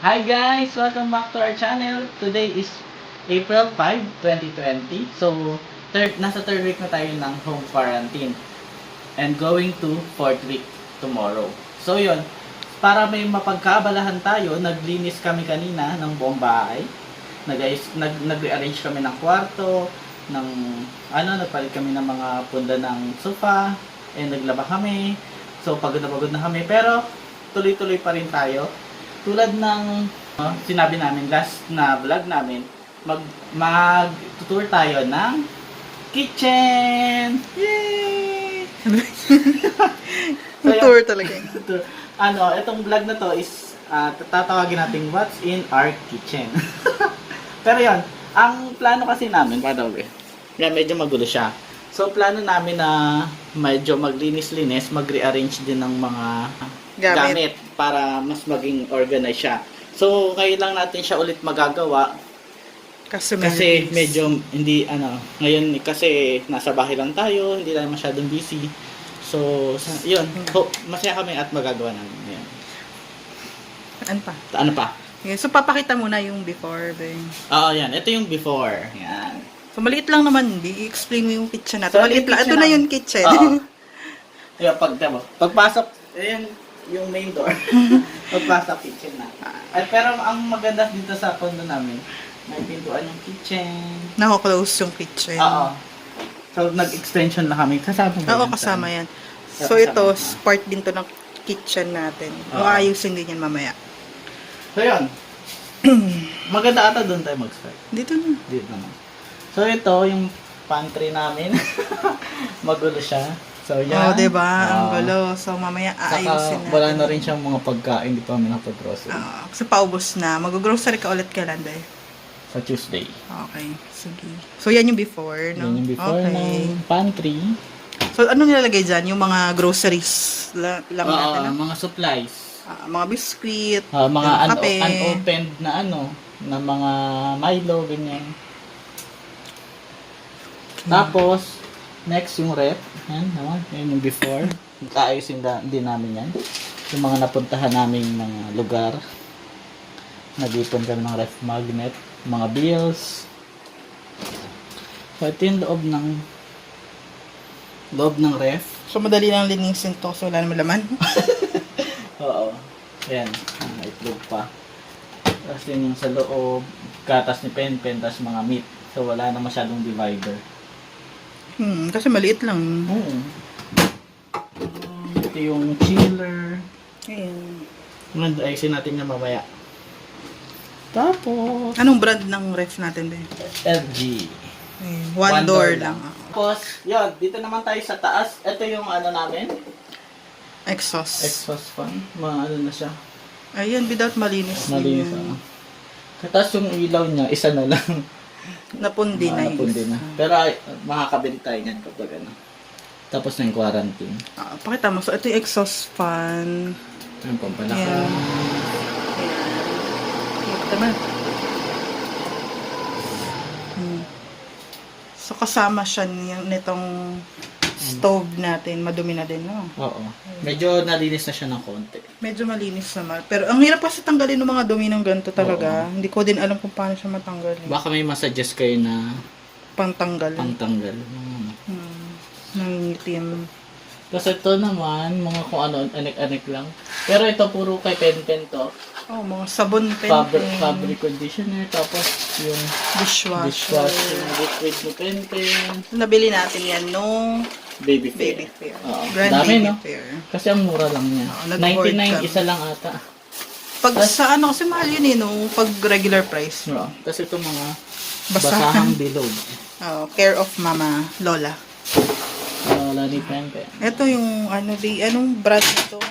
Hi guys! Welcome back to our channel. Today is April 5, 2020. So, nasa third week na tayo ng home quarantine. And going to fourth week tomorrow. So yun, para may mapagkaabalahan tayo, naglinis kami kanina ng buong bahay. Nag-rearrange kami ng kwarto, nagpalit kami ng mga punda ng sofa, and naglaba kami. So pagod na kami, pero tuloy-tuloy pa rin tayo. Tulad ng sinabi namin last na vlog namin, mag-tour tayo ng kitchen! Yay! So, tour talaga. Itong vlog na to is tatawagin natin what's in our kitchen. Pero yon, ang plano kasi namin, medyo magulo siya. So plano namin na medyo maglinis-linis, mag-rearrange din ng mga gamit para mas maging organized siya. So ngayon lang natin siya ulit magagawa kasi medyo hindi ngayon kasi nasa bahay lang tayo, hindi tayo masyadong busy. So yun, masaya kami at magagawa namin ngayon. Ano pa? Okay, so papakita muna yung before, Ben. Oo, yan. Ito yung before. Yan. So maliit lang naman, i-explain mo yung kitchen natin. So, maliit lang. Ito na yung kitchen. Oo. Ayan, pagpasok, ayan yung main door. Pagpasok, kitchen na. Pero ang maganda dito sa condo namin, may pintuan yung kitchen. Nako-close yung kitchen. Oo. So, nag-extension na kami. Kasama mo Oo, yan, kasama yan. Kasama So, ito, yan. part din to ng kitchen natin. Oo. Maayusin din yan mamaya. So, yun. Maganda ata doon tayo mag-start. Dito na. Dito naman. So, ito yung pantry namin. Magulo siya. So, yan. Oo, diba? Ang gulo. So, mamaya aayusin Saka, natin. wala na rin siyang mga pagkain. Di pa kami nakapag-grocery. Kasi paubos na. Mag-grocery ka ulit kailan, Day? Sa Tuesday. Okay, sige. So, yan yung before, no? Yan yung before okay. ng pantry. So, ano nilalagay dyan? Yung mga groceries lang natin, no? Mga supplies. Mga biscuit, Mga yung kape. unopened na na mga Milo, ganyan. Tapos, next yung ref. Yan, yan yung before. Kaayusin din namin yan. Yung mga napuntahan naming mga lugar. Nag-ipon kami ng ref magnet, mga bills. So, ito yung loob ng ref. So, madali lang linisin to. So, wala naman laman. Oo. Ayan. Itlog pa. Tapos yun yung sa loob. Gatas ni Pen, tapos mga meat. So, wala na masyadong divider. Kasi maliit lang. Oo. Ito yung chiller. Ayan. Ayusin natin na mamaya. Tapos, Anong brand ng ref natin din? LG. Ayan. One door lang. Tapos, yun. Dito naman tayo sa taas. Ito yung namin. Exhaust. Fan. Na siya. Ayan, without malinis. Malinis. Yun. Tapos yung ilaw niya, isa na lang. Napundi na yun. Napundi na. Pero makakabili tayo niyan kapag tapos na yung quarantine. Pakita mo. So, ito yung exhaust fan. Yung pampalaka. Ayan. Tama. So, kasama siya nitong stove natin. Madumi na din, no? Oo. Medyo nalinis na siya ng konti. Medyo malinis naman. Pero ang hirap kasi tanggalin ng mga dumi ng ganito talaga. Hindi ko din alam kung paano siya matanggalin. Baka may masuggest kayo na Pangtanggal. pangtanggal. Ng itim. Kasi ito naman, mga kung ano, anik-anik lang. Pero ito puro kay Pen to. Oh, mga sabon, Fabric conditioner. Tapos yung dishwasher. Liquid ni Pen. Nabili natin yan nung Baby Fair. Oo. Grand Dami, Baby no? Fair. Kasi ang mura lang niya. Oo, nag-board 99 kami. isa lang ata. Pag sa kasi mahal yun nung pag regular price. Oo. Kasi ito mga Basahan. basahang bilog. Care of Mama Lola. Wala ni Pen. Ito yung anong brand ito?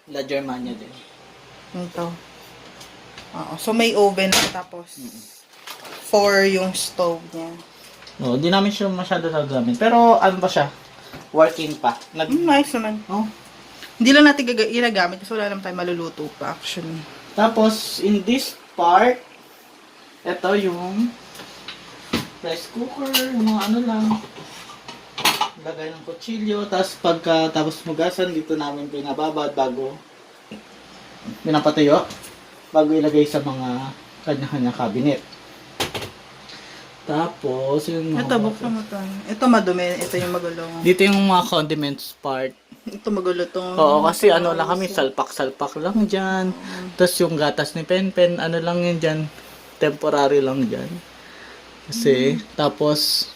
La Germania din. Ito. So may oven tapos 4 yung stove niya. No, di namin siya masyado nagamit. Pero ano ba siya? Working pa. Nice naman. Oh. Hindi lang natin ginagamit kasi wala naman tayo maluluto pa actually. Tapos, in this part, ito yung rice cooker, yung mga lang. Lagay ng kutsilyo. Tapos, tapos mugasan, dito namin pinababad bago pinapatuyo. bago ilagay sa mga kanya-kanya cabinet. Tapos, yung mga Ito, buksan mo to. Ito madumi. Ito yung magulo. dito yung mga condiments part. Ito magulo to. Oo, kasi ano lang kami, salpak-salpak lang dyan. Tapos yung gatas ni Penpen, ano lang yun dyan, temporary lang dyan. Kasi, tapos,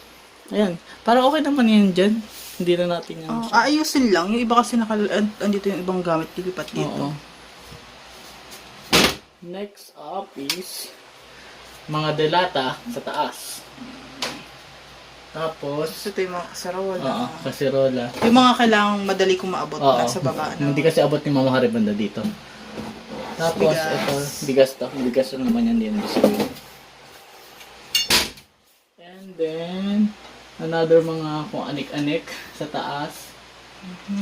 ayan, para okay naman yun dyan. Hindi na natin yan. Oh, aayusin lang. Yung iba kasi andito yung ibang gamit lilipat Oo. dito. Next up is mga delata sa taas. Tapos, Ito yung mga kasarola. oo, kasirola. Yung mga kailangang madali kong maabot Oo. nasa baba. No? Hindi kasi abot ni Mama Hari banda dito. Tapos, Bigas. ito, bigas to. Bigas na naman yan din. And then, another mga kung anik-anik sa taas.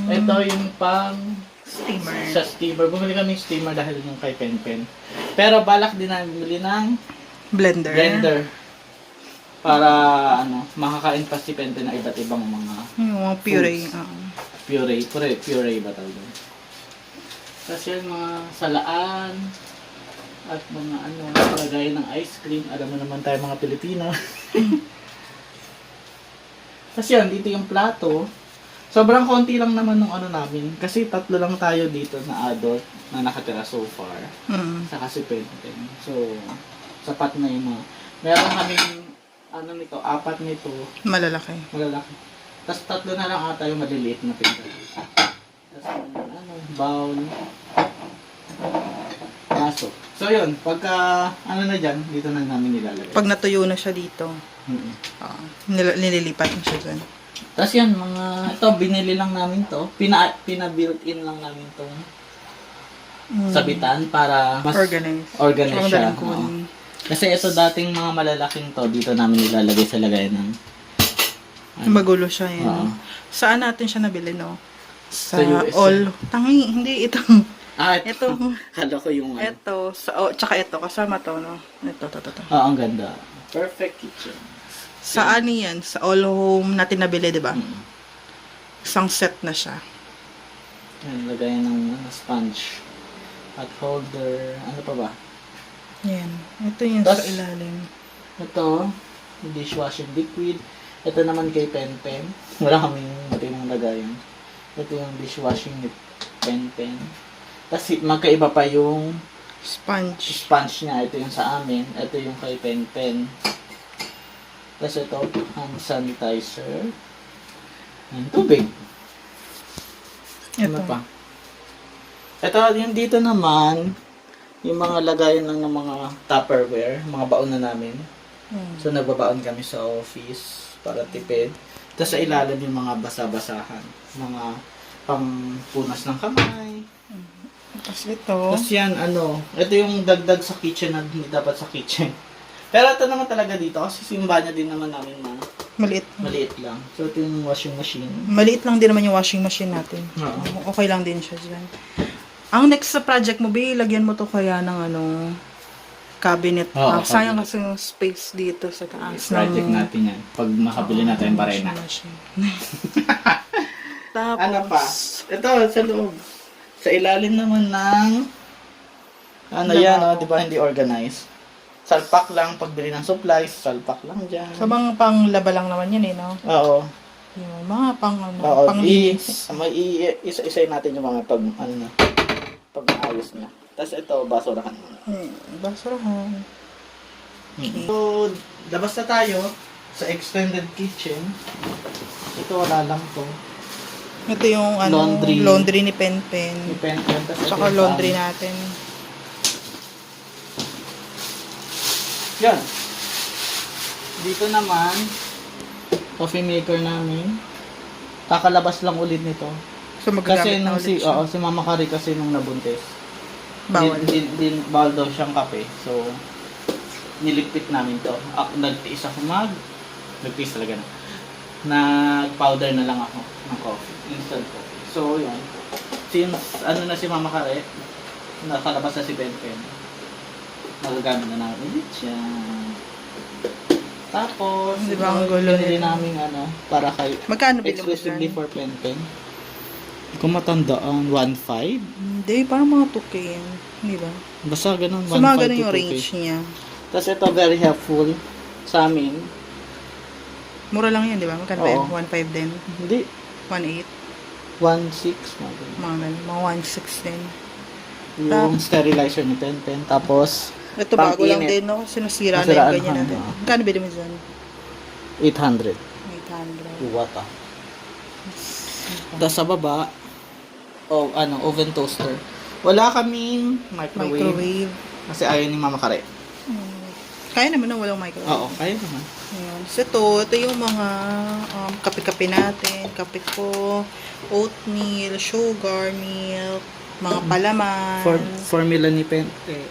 Ito yung pang Steamer. sa steamer. Bumili kami ng steamer dahil yung kay Penpen. Pero balak din namin bumili ng Blender. blender. Para ano, makakain pa si Penpen ng iba't ibang mga Yung mga puree. Foods. Puree ba tawag doon? Tapos yan mga salaan at mga ano, lagay ng ice cream. Alam mo naman tayo mga Pilipino. Tapos yan, dito yung plato. Sobrang konti lang naman nung ano namin. Kasi 3 lang tayo dito na adult na nakatira so far. Saka si Penpen. So, sapat na yung mga. Meron kaming ano nito, 4 nito. Malalaki. Malalaki. Tapos 3 na lang ata yung maliliit na pinto. Tapos ano, bowl. Maso. So yun, pagka ano na dyan, dito na namin nilalagay. Pag natuyo na siya dito, Mm-mm. nililipat na siya dyan. Tapos yan, mga, ito, binili lang namin to. Pina-built-in lang namin tong sabitan para mas organize Ang siya. daling kunin. Kasi ito dating mga malalaking to, dito namin nilalagay sa lagayan ng Magulo siya yun. Oo. Saan natin siya nabili, no? Sa USA. all. Tangi, hindi ito. ito. Ito. Kala ko yung ano. Ito. Tsaka ito. Kasama to, no? Ito. Ang ganda. Perfect kitchen. Saan yan? Sa all home natin nabili, di ba? Mm. Isang set na siya. Yan, lagayan ng sponge. At holder. Ano pa ba? Yan. Ito yung Tas- sa ilalim. Ito, dishwashing liquid. Ito naman kay Penpen. Wala kaming matinong lagayan. Ito yung dishwashing ni Penpen. Tapos magkaiba pa yung Sponge. sponge niya. Ito yung sa amin. Ito yung kay Penpen. Tapos ito, hand sanitizer. Ang tubig. Ano Ito. pa? Ito, yung dito naman, yung mga lagayan lang ng mga Tupperware, mga baon na namin. So, nagbabaon kami sa office para tipid. Tapos sa ilalim yung mga basa-basahan. Mga pampunas ng kamay. Tapos ito. Tapos yan, ano, ito yung dagdag sa kitchen na hindi dapat sa kitchen. Pero ito naman talaga dito kasi simba niya din naman namin na Maliit. maliit lang. So, ito yung washing machine. Maliit lang din naman yung washing machine natin. Oo. Okay lang din siya dyan. Ang next sa project mo, Bi, lagyan mo to kaya ng cabinet. Oo, Sayang cabinet. kasi yung space dito sa taas. Project natin yan. Pag makabili na tayong barena. Washing machine. Tapos, Ano pa? Ito, sa loob. Sa ilalim naman ng ano yan, oh, di ba hindi organized? Salpak lang pagbili ng supplies, salpak lang dyan. sa mga panglaba lang naman yan no? Oo. Yung mga Oo. panglinis. Isa-isay natin yung mga pag-ayos niya. Tapos ito, basurahan. Basurahan. So, labas na tayo sa extended kitchen. Ito, wala lang to. Ito yung laundry ni Penpen. May pen-pen. Tapos ito Tsaka yung laundry sa amin. natin. Yan. Dito naman, coffee maker namin. Kakalabas lang ulit nito. So magagamit Kasi na nung ulit siya. si Mama Kari kasi nung nabuntis. Bawal. Bawal daw siyang kape. So, niligpit namin to. Nagtiis ako nagtiis talaga na. Nag-powder na lang ako ng coffee. Instant coffee. So, yun. Since, na si Mama Kari, nakalabas na si Penpen. Magagamit na namin ulit siya. Tapos, Di ba ang gulo binili nito? namin para kay Magkano bilhin mo exclusively dyan? for Penpen. Kung matandaan, 1.5? Hindi, parang mga 2K yan. Di ba? Basta ganun, So, mga 1.5 ganun to yung 2K. range niya. Tapos ito, very helpful sa amin. Mura lang yan, di ba? Magkano ba Oo. yun? 1.5 din. Hindi, 1.8. 1.6. Mga ganun. Mga ganun. Mga 1.6 din. Yung sterilizer ni Pen. Tapos, Ito bago lang Pang-init. din, no? Sinasira na Nasiraan yung ganyan na, natin. oo. Magkano bili mo dyan? 800. 800. What ah. Tapos sa baba, oven toaster. Wala kaming microwave. Microwave. Kasi ayaw ni Mama Kare. Kaya naman na walang microwave. Oo, kaya naman. Ayan. So, ito yung mga kape-kape natin. Kape ko, oatmeal, sugar, milk, mga palaman. Formula ni Pente.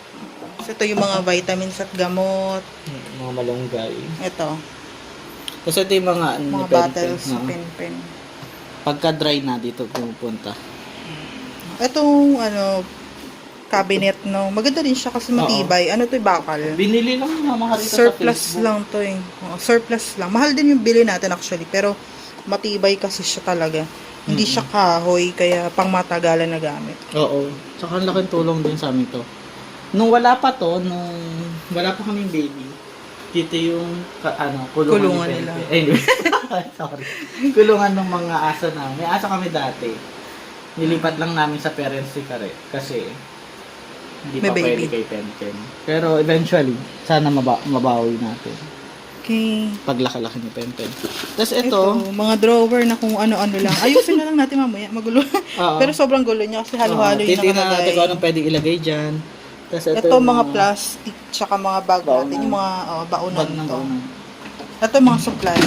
So, ito yung mga vitamins at gamot. Mga malunggay. Ito, Tapos ito yung mga ni mga Pente. bottles sa No? pen-pen. Pagka dry na dito pumupunta. Itong, cabinet, no? Maganda din siya kasi matibay. Ano to, bakal? Binili lang ng Mama Kare sa Surplus Facebook. lang to eh. Surplus lang. Mahal din yung bili natin actually. Pero matibay kasi siya talaga. Hindi siya kahoy, kaya pang matagalan na gamit. Oo. Tsaka ang laking tulong din sa amin to. Nung wala pa to, nung wala pa kaming baby, dito yung, kulungan ni Nila. Pente. Anyway, sorry. Kulungan ng mga aso namin. May aso kami dati. Nilipat lang namin sa parents ni Kare. Kasi, hindi May pa pwede baby. kay Penten. Pero eventually, sana mabawi natin. Okay. Paglaki-laki ni Penten. Tapos ito, Ito, mga drawer na kung ano-ano lang. Ayusin na lang natin mamaya. Magulo. oo. Pero sobrang gulo niya kasi halo-halo yung titignan natin nakalagay. kung anong pwedeng ilagay dyan. Tapos ito, Ito yung mga plastic tsaka mga bag Baunan. natin. Yung mga baunan bag ng to. baunan. Ito mga supply.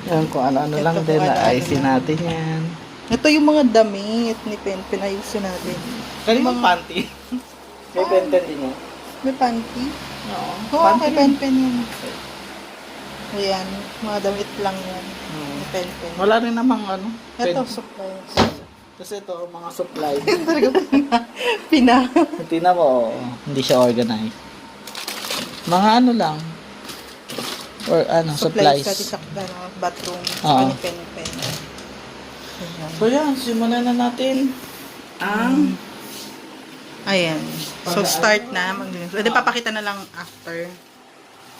Yan, kung ano-ano Ito lang kung din, ano-ano na-ayusin lang. natin yan. Ito yung mga damit ni Pen. Ayusin natin. Kanina Mga- panty. May Penten din yan. May panty. Oo. Oo, kay Pen yun. Ayan, mga damit lang yan. Ni Pen. Wala rin namang ano. Ito, supplies. Tapos ito, mga supply. Talaga pina. Tingnan mo, hindi siya organized. Mga ano lang. Or supplies. Sa bathroom. Oo. Ni Pen. Ayan. So yan, simulan na natin ang Ayan. So, start na. Pwede papakita na lang after.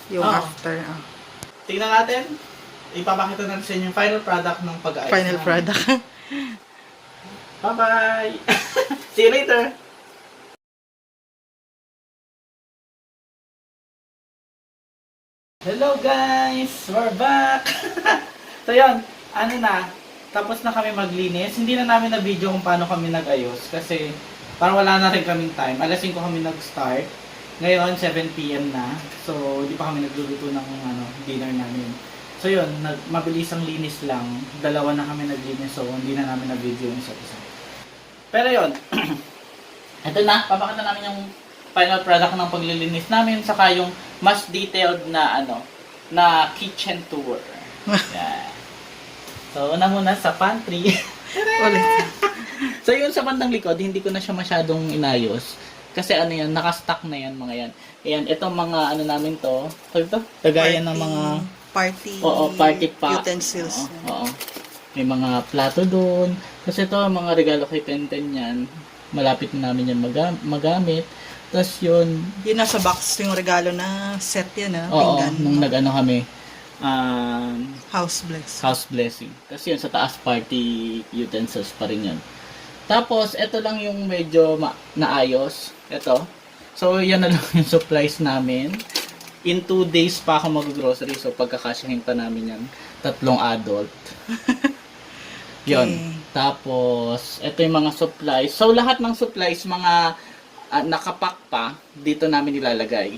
Yung Oo. after. tingnan natin. Ipapakita natin sa inyo yung final product ng pag-aayos. Final namin. product. Bye-bye! See you later! Hello guys! We're back! So yun, tapos na kami maglinis. Hindi na namin na-video kung paano kami nag-ayos kasi parang wala na rin kaming time. Alas 5 kami nag-start. Ngayon, 7 p.m. na. So, hindi pa kami nagluluto ng dinner namin. So yun, mabilis ang linis lang. Dalawa na kami naglinis, so hindi na namin na-video yung isa't isa. Pero yun, ito na, papakita namin yung final product ng paglilinis namin, saka yung mas detailed na na kitchen tour. Yan. So, una muna sa pantry. Ulit. So, yun sa bandang likod, hindi ko na siya masyadong inayos. Kasi yan, nakastock na yan, mga yan. Ayan, itong mga namin to, lagayan ng mga Party pack. utensils. Oo. May mga plato doon. Kasi ito, mga regalo kay Penten yan. Malapit na namin yan magamit. Tapos yun, Yun nasa box yung regalo na set yan, oo, pinggan. nung kami, House bless. house blessing. Kasi yun, sa taas party utensils pa rin yan. Tapos, ito lang yung medyo naayos. Ito. So, yan na lang yung supplies namin. In 2 days pa ako mag-grocery. So, pagkakasyahin pa namin yan. 3 adult. Yun. Okay. Tapos, ito yung mga supplies. So, lahat ng supplies, mga nakapack pa, dito namin nilalagay.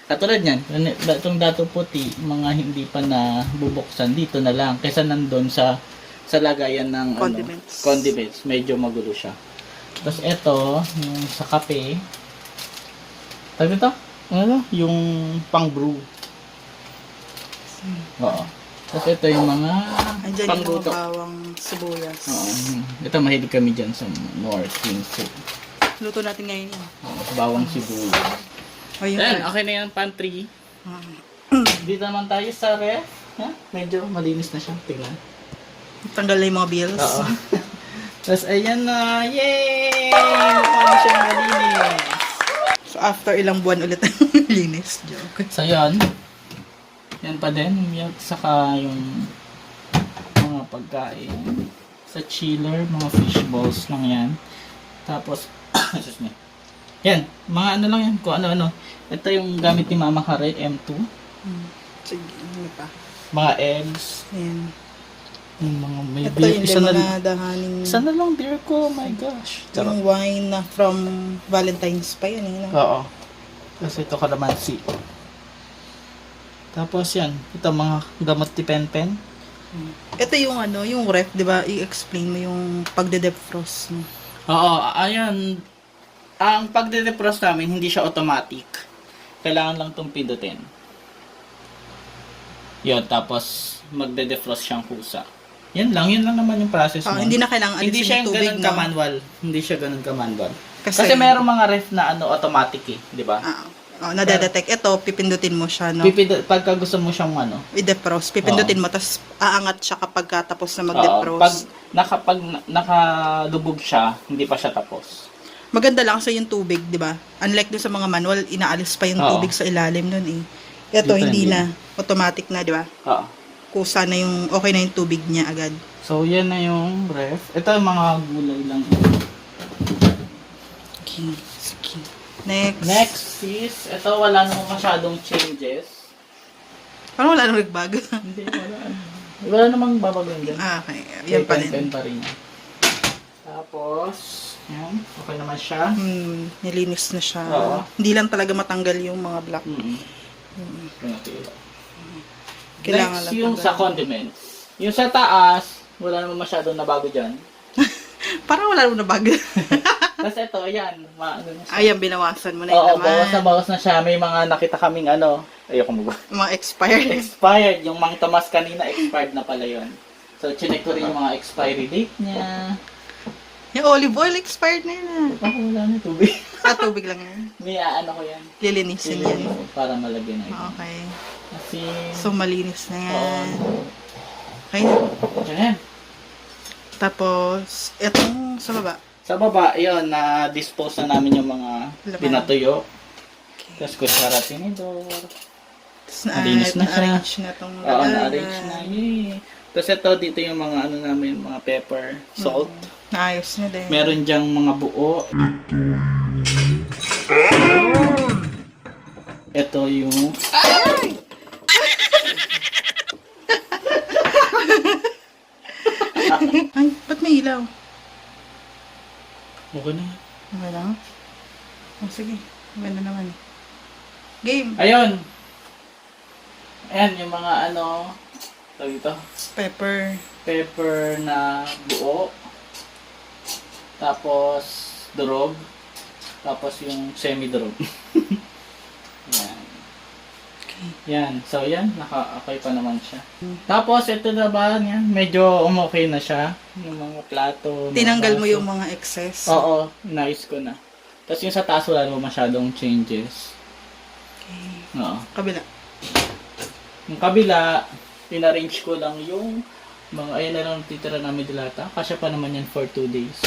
Katulad yan, itong dato puti, mga hindi pa na bubuksan, dito na lang. Kaysa nandun sa lagayan ng Condiments. condiments. Medyo magulo siya. Tapos ito, yung sa kape. Tawag ito? Yung pang brew. Oo. Tapos ito yung mga Andyan yung mga pangluto. bawang sibuyas. Oo. Ito mahilig kami dyan sa more things. Luto natin ngayon yun. Bawang sibuyas. Ayun. Ayan, okay na yan, pantry. Dito naman tayo sa ref. Medyo malinis na siya. Tingnan. Tanggal na yung mga bills. Oo. Tapos, ayan na. Yay! Mukha na siyang malinis. So, after ilang buwan ulit linis. Joke. So, yun. Yan pa din. Milk, saka yung mga pagkain. Sa chiller, mga fish balls lang yan. Tapos, excuse me. Yan. Mga ano lang yan. Kung ano-ano. Ito yung gamit ni Mama Kare, M2. Sige, ano pa? Mga eggs. Ayan. Yung mga may Ito beer. yung Isa na, limonadahaning isa na lang beer ko. Oh my gosh. Charot. yung wine na from Valentine's pa yun. Eh, no? Oo. Kasi ito kalamansi. Tapos yan. Ito mga gamot ni Pen. Ito yung ano, yung ref, di ba? I-explain mo yung pagde-defrost mo. Oo. Ayan. Ang pagde-defrost namin, hindi siya automatic. Kailangan lang itong pindutin. Yun. Tapos magde-defrost siyang kusa. Yun lang naman yung process mo. Hindi na kailangan Hindi alisin siya yung yung tubig, ganun no? ka-manual. Hindi siya ganun ka-manual. Kasi merong mga ref na ano automatic eh, di ba? Nadedetect. Ito, pipindutin mo siya, no? Pagka gusto mo siyang ano. I-defrost. Pipindutin mo, tapos aangat siya kapag tapos na mag-defrost. Pag nakadubog siya, hindi pa siya tapos. Maganda lang sa yung tubig, di ba? Unlike dun sa mga manual, inaalis pa yung tubig sa ilalim nun eh. Ito, Dito hindi hindi. na. Automatic na, di ba? Oo. Kusa na yung, okay na yung tubig niya agad. So, yan na yung ref. Ito yung mga gulay lang. Okay. Sige. Next. Next is, ito wala namang masyadong changes. Parang wala nang nagbago. Hindi, wala. Wala namang babagoyin dyan. Okay. Yan pa rin. Pen pa rin. Tapos, yan. Okay naman siya. Nilinis na siya. Oo. Hindi lang talaga matanggal yung mga black. Kailangan Next, lang yung tanggalin. sa condiments. Yung sa taas, wala namang masyadong nabago dyan. Parang wala nang nabago. Kasi ito, yan. Ano na siya. Ayan, binawasan mo na yung Oo, laman. bawas na siya. May mga nakita kaming ano. Ayoko mo ba? Mga expired. Expired. Yung Mang Tomas kanina, expired na pala yun. So, chinek ko rin yung mga expiry date niya. Yung olive oil, expired na yun. Baka wala na tubig. Tubig lang yan. May ano ko yan. Lilinisin yan. Para malagyan na yun. Okay. Kasi, So, malinis na yan. oo. Okay na. Yan. Tapos, etong sa baba. Sa baba, yun, na-dispose na namin yung mga Laman. pinatuyo. Tapos kutsara tinidor. Tapos Malinis na siya. na-arrange na itong Oo, na-arrange na. Yay. Tapos ito, dito yung mga ano namin, mga pepper, salt. Naayos na din. Meron dyang mga buo. Ito yung... Ay, ba't may ilaw? Okay na. Okay lang? Oh, sige. Ganda naman. Game. Ayun! Ayan, yung mga ano... Tawag ito. Pepper. Pepper na buo. Tapos, durog. Tapos yung semi-durog. Yan. Yan. So, yan. Naka-okay pa naman siya. Tapos, ito na ba? Yan. Medyo umokay na siya. Yung mga plato. mga Tinanggal mo baso. yung mga excess. Oo. Nice ko na. Tapos yung sa taas, wala naman masyadong changes. Okay. Oo. Kabila. Yung kabila, pinarrange ko lang yung mga, ayun na lang titira namin dilata. Kasya pa naman yan for 2 days.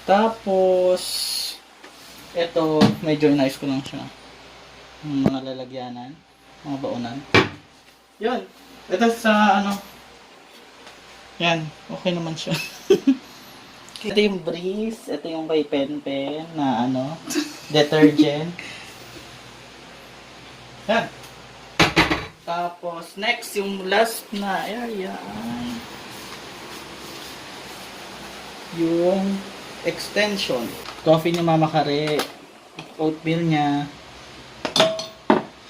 Tapos, eto, medyo nice ko lang siya. Yung mga lalagyanan, mga baonan. Yun. Ito sa ano, yan, okay naman siya. Okay. Ito yung Breeze, ito yung kay Pen na ano, detergent. Yan. Tapos, next, yung last na area ay yung extension. Coffee ni Mama Kare, oatmeal niya.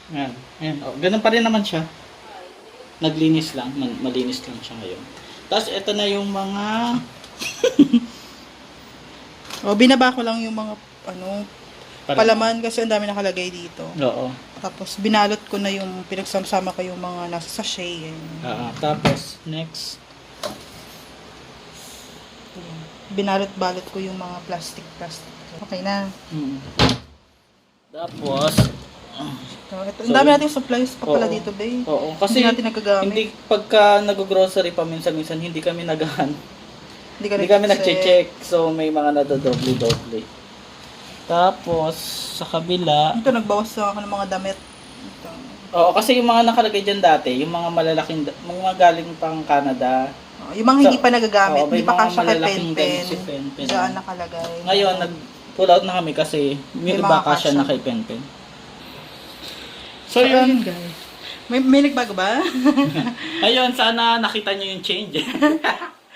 Yan. Yan. Oh, ganun pa rin naman siya. Naglinis lang. Malinis lang siya ngayon. Tapos, ito na yung mga... Binaba ko lang yung mga ano, Para- palaman kasi ang dami nakalagay dito. Oo. Tapos binalot ko na yung pinagsama ko yung mga nasa sachet. Tapos, next. Binalot-balot ko yung mga plastic. Okay na. Tapos, Ang dami nating supplies pa pala Oo. dito, babe. Oo, kasi Hindi natin nagagamit. hindi pagka nag-grocery pa minsan-minsan hindi kami nagahan. Hindi Hindi kami nagche-check. So may mga nadodoble-doble. Tapos sa kabila, Ito, nagbawas na ako ng mga damit. Ito. oo, kasi yung mga nakalagay dyan dati, yung mga malalaking, mga galing pang Canada. Yung mga hindi pa nagagamit, Oo, may hindi pa mga kasya kay malalaking Pen-Pen. ganito si Pen-Pen. Diyan nakalagay. Ngayon, nag-pull out na kami kasi May yung mga iba kasya kasya. na kay Pen-Pen. So yun, guys. May nagbago ba? ayun, sana nakita nyo yung change.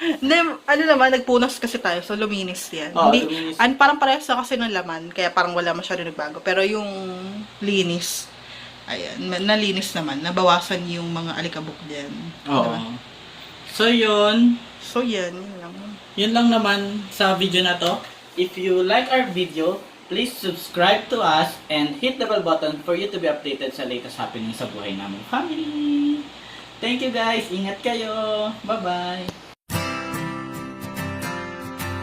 Hindi, ano naman, nagpunas kasi tayo, so luminis yan. Oo, Hindi, luminis. parang parehas na kasi ng laman, kaya parang wala masyado nagbago. Pero yung linis, ayan, nalinis naman, nabawasan yung mga alikabok diyan. Oo. So yun, So yan, yun lang. yun lang naman sa video na to. If you like our video, please subscribe to us and hit the bell button for you to be updated sa latest happening sa buhay namin family. Thank you guys. Ingat kayo. Bye-bye.